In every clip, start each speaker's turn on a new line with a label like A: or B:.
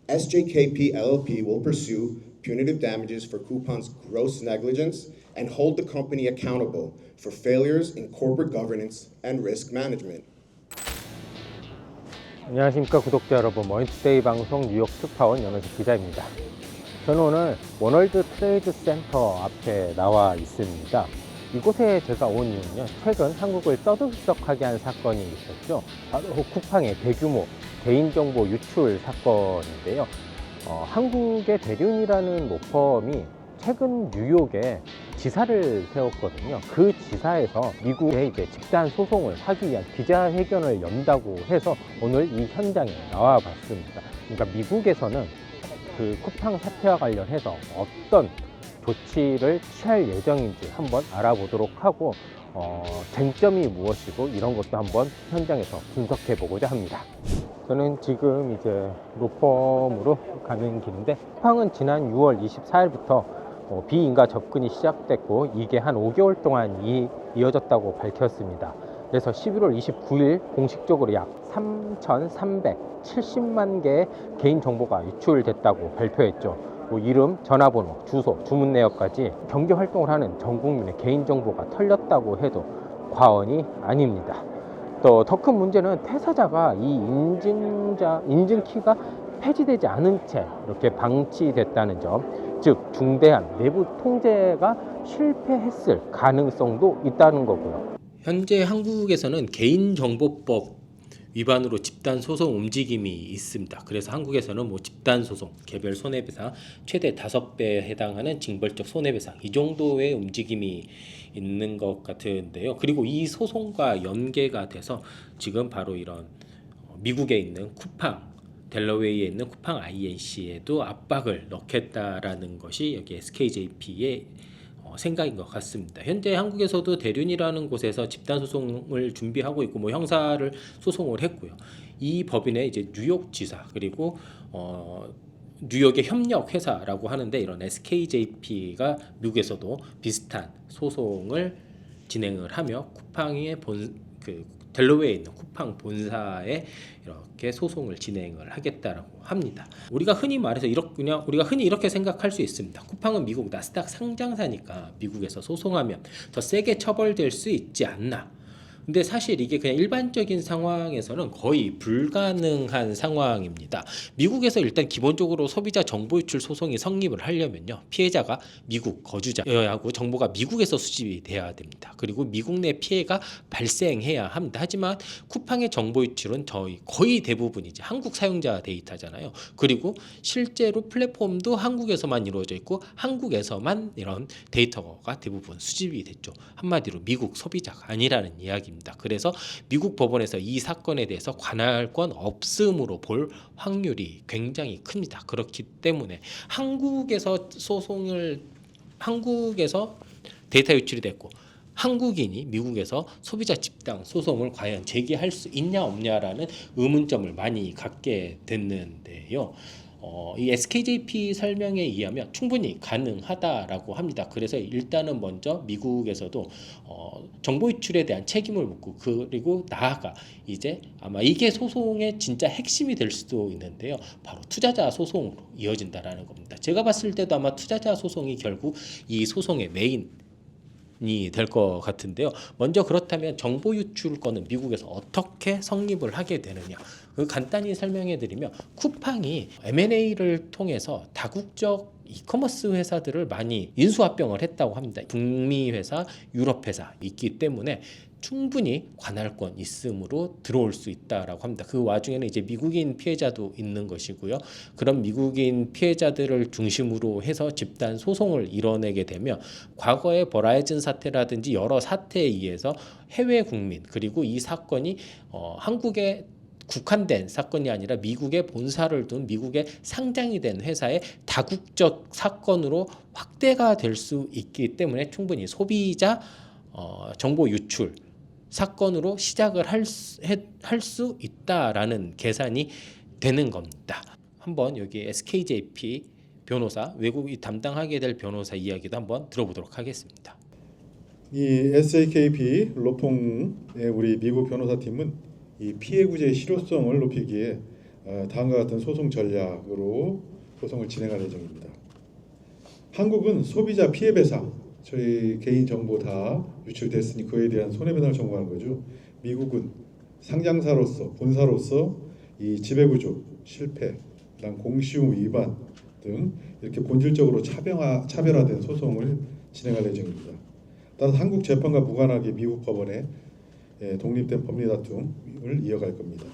A: SJKP LLP will pursue punitive damages for Coupon's gross negligence and hold the company accountable for failures in corporate governance and risk management.
B: 안녕하십니까 구독자 여러분, 머니투데이 방송 뉴욕 특파원 연호식 기자입니다. 저는 오늘 워널드 트레이드 센터 앞에 나와 있습니다. 이곳에 제가 온 이유는요, 최근 한국을 떠들썩하게 한 사건이 있었죠. 바로 쿠팡의 대규모 개인정보 유출 사건인데요. 한국의 대륜이라는 로펌이 최근 뉴욕에 지사를 세웠거든요. 그 지사에서 미국에 이제 집단 소송을 하기 위한 기자회견을 연다고 해서 오늘 이 현장에 나와 봤습니다. 그러니까 미국에서는 그 쿠팡 사태와 관련해서 어떤 조치를 취할 예정인지 한번 알아보도록 하고, 쟁점이 무엇이고 이런 것도 한번 현장에서 분석해 보고자 합니다. 저는 지금 이제 로펌으로 가는 길인데, 쿠팡은 지난 6월 24일부터 비인가 접근이 시작됐고 이게 한 5개월 동안 이어졌다고 밝혔습니다. 그래서 11월 29일 공식적으로 약 3,370만 개의 개인정보가 유출됐다고 발표했죠. 이름, 전화번호, 주소, 주문 내역까지 경제 활동을 하는 전 국민의 개인정보가 털렸다고 해도 과언이 아닙니다. 또 더 큰 문제는 퇴사자가 이 인증키가 폐지되지 않은 채 이렇게 방치됐다는 점, 즉 중대한 내부 통제가 실패했을 가능성도 있다는 거고요. 현재 한국에서는 개인정보법 위반으로 집단 소송 움직임이 있습니다. 그래서 한국에서는 집단 소송, 개별 손해배상 최대 5배에 해당하는 징벌적 손해배상, 이 정도의 움직임이 있는 것 같은데요. 그리고 이 소송과 연계가 돼서 지금 바로 이런 미국에 있는 쿠팡, 델러웨이에 있는 쿠팡 INC에도 압박을 넣겠다라는 것이 여기 SKJP의 생각인 것 같습니다. 현재 한국에서도 대륜이라는 곳에서 집단 소송을 준비하고 있고 형사를 소송을 했고요. 이 법인의 이제 뉴욕 지사, 그리고 뉴욕의 협력 회사라고 하는데, 이런 SKJP가 미국에서도 비슷한 소송을 진행을 하며 쿠팡의 델러웨이에 있는 쿠팡 본사에 이렇게 소송을 진행을 하겠다라고 합니다. 우리가 흔히 말해서 우리가 흔히 이렇게 생각할 수 있습니다. 쿠팡은 미국 나스닥 상장사니까 미국에서 소송하면 더 세게 처벌될 수 있지 않나. 근데 사실 이게 그냥 일반적인 상황에서는 거의 불가능한 상황입니다. 미국에서 일단 기본적으로 소비자 정보 유출 소송이 성립을 하려면요, 피해자가 미국 거주자여야 하고 정보가 미국에서 수집이 돼야 됩니다. 그리고 미국 내 피해가 발생해야 합니다. 하지만 쿠팡의 정보 유출은 거의 대부분 이제 한국 사용자 데이터잖아요. 그리고 실제로 플랫폼도 한국에서만 이루어져 있고 한국에서만 이런 데이터가 대부분 수집이 됐죠. 한마디로 미국 소비자가 아니라는 이야기입니다. 그래서 미국 법원에서 이 사건에 대해서 관할권 없음으로 볼 확률이 굉장히 큽니다. 그렇기 때문에 한국에서 데이터 유출이 됐고 한국인이 미국에서 소비자 집단 소송을 과연 제기할 수 있냐 없냐라는 의문점을 많이 갖게 됐는데요. 이 SKJP 설명에 의하면 충분히 가능하다라고 합니다. 그래서 일단은 먼저 미국에서도 정보 유출에 대한 책임을 묻고, 그리고 나아가 이제 아마 이게 소송의 진짜 핵심이 될 수도 있는데요, 바로 투자자 소송으로 이어진다라는 겁니다. 제가 봤을 때도 아마 투자자 소송이 결국 이 소송의 메인이 될 것 같은데요. 먼저 그렇다면 정보 유출권은 미국에서 어떻게 성립을 하게 되느냐, 간단히 설명해 드리면, 쿠팡이 M&A를 통해서 다국적 이커머스 회사들을 많이 인수합병을 했다고 합니다. 북미 회사, 유럽 회사 있기 때문에 충분히 관할권 있음으로 들어올 수 있다라고 합니다. 그 와중에는 이제 미국인 피해자도 있는 것이고요. 그런 미국인 피해자들을 중심으로 해서 집단 소송을 이뤄내게 되면 과거의 버라이즌 사태라든지 여러 사태에 의해서 해외 국민, 그리고 이 사건이 한국에 국한된 사건이 아니라 미국에 본사를 둔, 미국에 상장이 된 회사의 다국적 사건으로 확대가 될 수 있기 때문에 충분히 소비자 정보 유출 사건으로 시작을 할 수 있다라는 계산이 되는 겁니다. 한번 여기 SKJP 변호사, 외국이 담당하게 될 변호사 이야기도 한번 들어보도록 하겠습니다.
C: 이 SJKP 로펌의 우리 미국 변호사팀은 이 피해 구제의 실효성을 높이기에 다음과 같은 소송 전략으로 소송을 진행할 예정입니다. 한국은 소비자 피해 배상, 저희 개인 정보 다 유출됐으니 그에 대한 손해배상을 청구하는 거죠. 미국은 상장사로서 본사로서 이 지배구조 실패, 그다음 공시효 위반 등 이렇게 본질적으로 차별화된 소송을 진행할 예정입니다. 따라서 한국 재판과 무관하게 미국 법원에 독립된 법리 다툼을 이어갈 겁니다.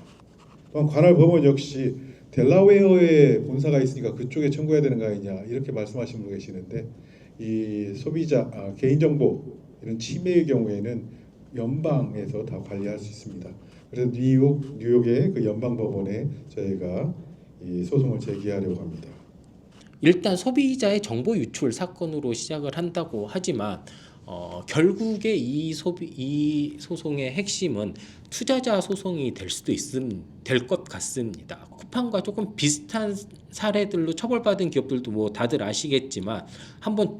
C: 또한 관할 법원 역시 델라웨어에 본사가 있으니까 그쪽에 청구해야 되는 거 아니냐 이렇게 말씀하시는 분 계시는데 이 소비자 개인정보 이런 침해의 경우에는 연방에서 다 관리할 수 있습니다. 그래서 뉴욕의 그 연방법원에 저희가 이 소송을 제기하려고 합니다.
B: 일단 소비자의 정보 유출 사건으로 시작을 한다고 하지만 결국에 이 소송의 핵심은 투자자 소송이 될 것 같습니다. 쿠팡과 조금 비슷한 사례들로 처벌받은 기업들도 뭐 다들 아시겠지만 한번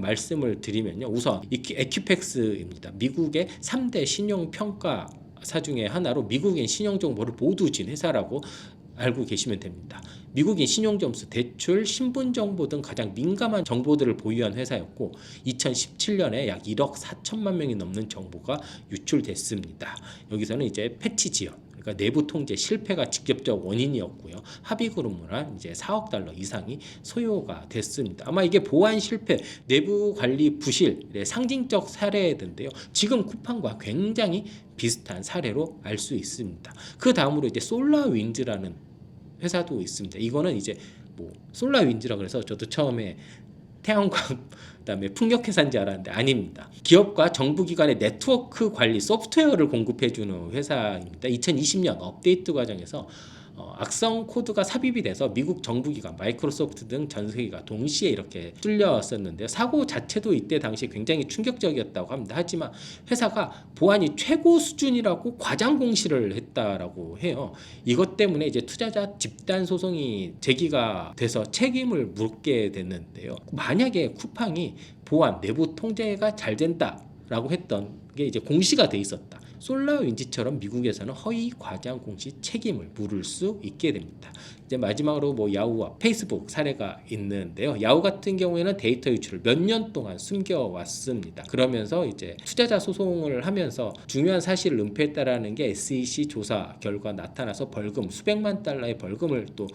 B: 말씀을 드리면요. 우선 에퀴팩스입니다. 미국의 3대 신용평가사 중에 하나로 미국인 신용정보를 모두 진 회사라고 알고 계시면 됩니다. 미국인 신용점수, 대출, 신분정보 등 가장 민감한 정보들을 보유한 회사였고 2017년에 약 1억 4천만 명이 넘는 정보가 유출됐습니다. 여기서는 이제 패치 지연, 그러니까 내부 통제 실패가 직접적 원인이었고요. 합의금으로 이제 4억 달러 이상이 소요가 됐습니다. 아마 이게 보안 실패, 내부 관리 부실의 상징적 사례인데요. 지금 쿠팡과 굉장히 비슷한 사례로 알 수 있습니다. 그 다음으로 이제 솔라윈즈라는 회사도 있습니다. 이거는 이제 뭐 솔라윈즈라 그래서 저도 처음에 태양광 그다음에 풍력회사인 줄 알았는데 아닙니다. 기업과 정부기관의 네트워크 관리 소프트웨어를 공급해주는 회사입니다. 2020년 업데이트 과정에서 악성 코드가 삽입이 돼서 미국 정부기관, 마이크로소프트 등 전 세계가 동시에 이렇게 뚫렸었는데요. 사고 자체도 이때 당시 굉장히 충격적이었다고 합니다. 하지만 회사가 보안이 최고 수준이라고 과장 공시를 했다라고 해요. 이것 때문에 이제 투자자 집단 소송이 제기가 돼서 책임을 묻게 됐는데요. 만약에 쿠팡이 보안, 내부 통제가 잘 된다라고 했던 게 이제 공시가 돼 있었다. 솔라윈지처럼 미국에서는 허위 과장 공시 책임을 물을 수 있게 됩니다. 이제 마지막으로 뭐 야후와 페이스북 사례가 있는데요. 야후 같은 경우에는 데이터 유출을 몇 년 동안 숨겨왔습니다. 그러면서 이제 투자자 소송을 하면서 중요한 사실을 은폐했다라는 게 SEC 조사 결과 나타나서 벌금 수백만 달러의 벌금을 또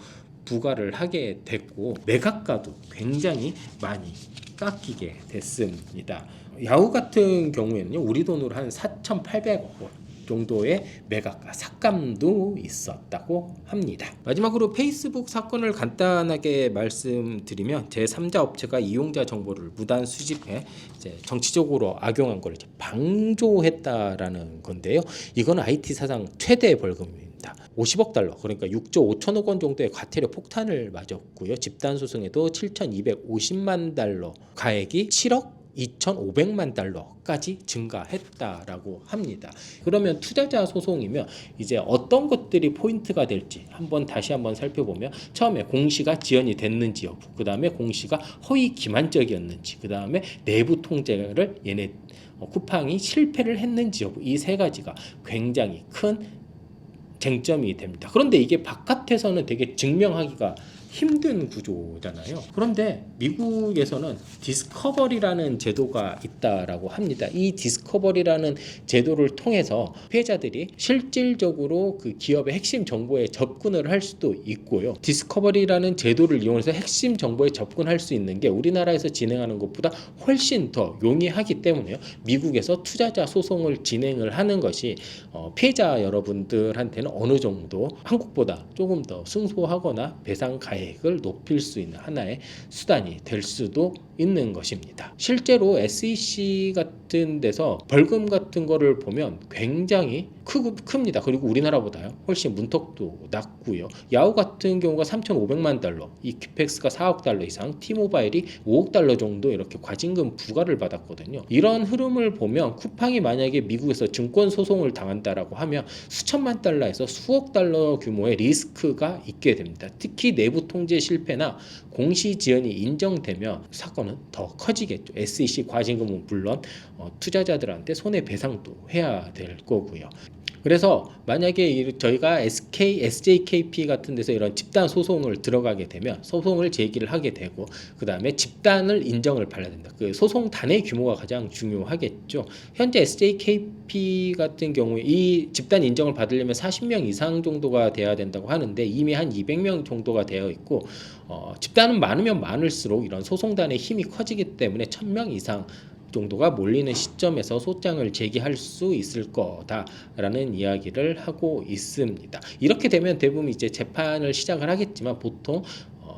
B: 부과를 하게 됐고 매각가도 굉장히 많이 깎이게 됐습니다. 야후 같은 경우에는요, 우리 돈으로 한 4,800억 원 정도의 매각가 삭감도 있었다고 합니다. 마지막으로 페이스북 사건을 간단하게 말씀드리면 제3자 업체가 이용자 정보를 무단 수집해 이제 정치적으로 악용한 걸 이제 방조했다라는 건데요. 이건 IT 사상 최대 벌금입니다. 50억 달러, 그러니까 6조 5천억 원 정도의 과태료 폭탄을 맞았고요. 집단 소송에도 7,250만 달러, 가액이 7억 2,500만 달러까지 증가했다라고 합니다. 그러면 투자자 소송이면 이제 어떤 것들이 포인트가 될지 다시 한번 살펴보면 처음에 공시가 지연이 됐는지 여부, 그 다음에 공시가 허위 기만적이었는지, 그 다음에 내부 통제를 쿠팡이 실패를 했는지 여부, 이 세 가지가 굉장히 큰 쟁점이 됩니다. 그런데 이게 바깥에서는 되게 증명하기가 힘든 구조잖아요. 그런데 미국에서는 디스커버리라는 제도가 있다라고 합니다. 이 디스커버리라는 제도를 통해서 피해자들이 실질적으로 그 기업의 핵심 정보에 접근을 할 수도 있고요. 디스커버리라는 제도를 이용해서 핵심 정보에 접근할 수 있는 게 우리나라에서 진행하는 것보다 훨씬 더 용이하기 때문에요. 미국에서 투자자 소송을 진행을 하는 것이 피해자 여러분들한테는 어느 정도 한국보다 조금 더 승소하거나 배상 가액을 높일 수 있는 하나의 수단이 될 수도 있는 것입니다. 실제로 SEC 같은 데서 벌금 같은 거를 보면 굉장히 큽니다. 그리고 우리나라보다요 훨씬 문턱도 낮고요. 야후 같은 경우가 3,500만 달러, 이퀴팩스가 4억 달러 이상, T모바일이 5억 달러 정도 이렇게 과징금 부과를 받았거든요. 이런 흐름을 보면 쿠팡이 만약에 미국에서 증권 소송을 당한다라고 하면 수천만 달러에서 수억 달러 규모의 리스크가 있게 됩니다. 특히 내부 통제 실패나 공시 지연이 인정되면 사건은 더 커지겠죠. SEC 과징금은 물론 투자자들한테 손해배상도 해야 될 거고요. 그래서 만약에 저희가 SJKP 같은 데서 이런 집단 소송을 들어가게 되면 소송을 제기를 하게 되고 그 다음에 집단을 인정을 받아야 된다. 그 소송단의 규모가 가장 중요하겠죠. 현재 SJKP 같은 경우에 이 집단 인정을 받으려면 40명 이상 정도가 돼야 된다고 하는데 이미 한 200명 정도가 되어 있고 집단은 많으면 많을수록 이런 소송단의 힘이 커지기 때문에 1000명 이상 정도가 몰리는 시점에서 소장을 제기할 수 있을 거다라는 이야기를 하고 있습니다. 이렇게 되면 대부분 이제 재판을 시작을 하겠지만 보통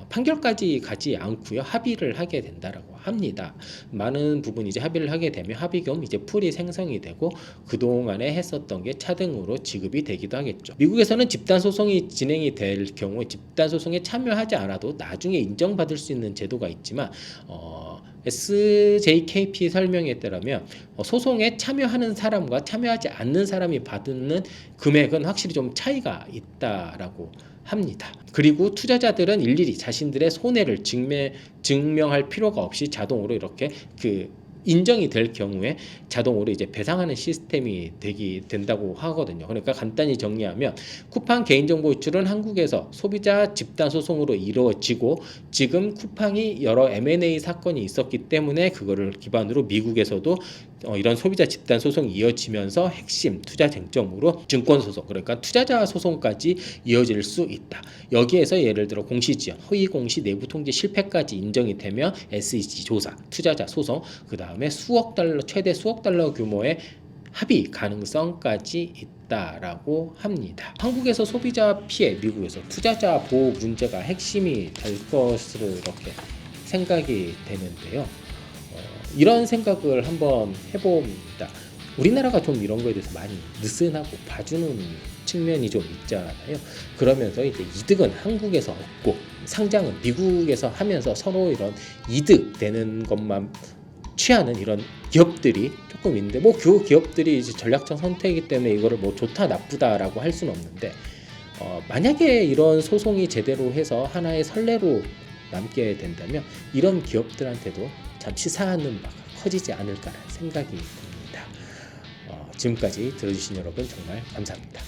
B: 판결까지 가지 않고요 합의를 하게 된다라고 합니다. 많은 부분 이제 합의를 하게 되면 합의금 이제 풀이 생성이 되고 그 동안에 했었던 게 차등으로 지급이 되기도 하겠죠. 미국에서는 집단 소송이 진행이 될 경우에 집단 소송에 참여하지 않아도 나중에 인정받을 수 있는 제도가 있지만 SJKP 설명에 따르면 소송에 참여하는 사람과 참여하지 않는 사람이 받는 금액은 확실히 좀 차이가 있다라고 합니다. 그리고 투자자들은 일일이 자신들의 손해를 증명할 필요가 없이 자동으로 이렇게 인정이 될 경우에 자동으로 이제 배상하는 시스템이 된다고 하거든요. 그러니까 간단히 정리하면 쿠팡 개인정보 유출은 한국에서 소비자 집단 소송으로 이루어지고 지금 쿠팡이 여러 M&A 사건이 있었기 때문에 그거를 기반으로 미국에서도 이런 소비자 집단 소송이 이어지면서 핵심 투자 쟁점으로 증권 소송 그러니까 투자자 소송까지 이어질 수 있다. 여기에서 예를 들어 공시지연, 허위 공시, 내부 통제 실패까지 인정이 되면 SEC 조사, 투자자 소송, 그 다음에 최대 수억 달러 규모의 합의 가능성까지 있다라고 합니다. 한국에서 소비자 피해, 미국에서 투자자 보호 문제가 핵심이 될 것으로 이렇게 생각이 되는데요. 이런 생각을 한번 해봅니다. 우리나라가 좀 이런 거에 대해서 많이 느슨하고 봐주는 측면이 좀 있잖아요. 그러면서 이제 이득은 한국에서 얻고 상장은 미국에서 하면서 서로 이런 이득 되는 것만 취하는 이런 기업들이 조금 있는데 그 기업들이 이제 전략적 선택이기 때문에 이거를 좋다 나쁘다라고 할 수는 없는데 만약에 이런 소송이 제대로 해서 하나의 선례로 남게 된다면 이런 기업들한테도 참 시사하는 바가 커지지 않을까라는 생각이 듭니다. 지금까지 들어주신 여러분 정말 감사합니다.